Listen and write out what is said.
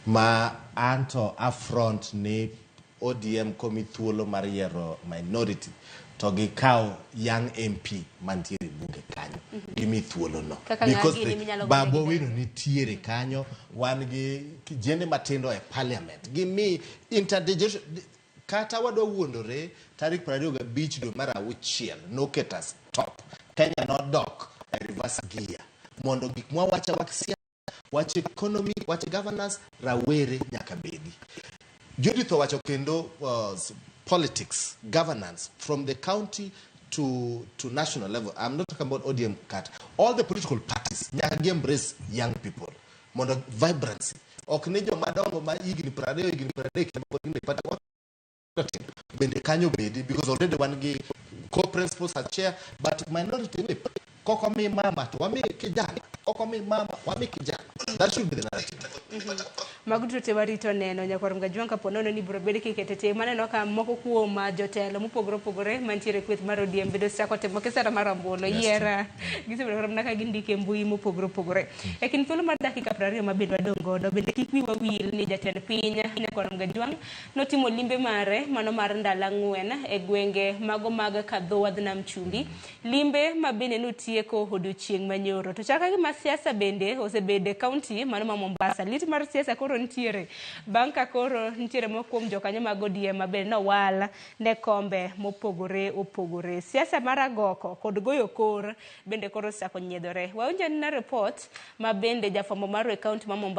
ma anto affront ni ODM komi thuolo mar yiero minority to gikaw young MP mantiere bunge kanyo gimi thuolo no because Babu wino nitiere kanyo wan gi vijende matindo e parliament gimi interdiction kata wadwa wuondore tarik 25 dwe mar auchiel noketa stop Kenya nodok e reverse gear mondo gik mwawacha wach economy wach governance rawere nyaka bedi Judith wacho kendo politics governance from the county to national level. I'm not talking about ODM cut. All the political parties nyaka embrace young people mondo vibrancy ok ne joma dongo ma igni 20 pata bende kanyo bedi because already one gi co-principals are chair but minority we koko mi mama to wami kijana koko mi mama wami kijana that should be the narrative. Magudu te warito neno nyakwarum juanka ponono ni biro bedi kiketete maneno ka moko kuom jotelo mopogore mantiere kweth mar ODM bedo sako temo kesara marambolo yiera gisebiro naka gindike mbui mopogore lakini thuolo mar dakika 20 mabedo adongodo bende kik wi wawil ni jatend piny nyakwarum juang notimo limbe mare mano mar ndala ng'wen e gwenge mago mag kadhowadh nam chumbi limbe mabende notieko odiochieng' manyoro to chaka gi siasa bende osebede county mano ma Mombasa lit mar siasa koro ntiere banka koro ntiere mokuom jokanyo mag ODM mabende nowal ne kombe mopogore siasa mar agoko kod goyo kor bende koro sako nyiedhore waonje na report mabende jafwambo mar county ma Mombasa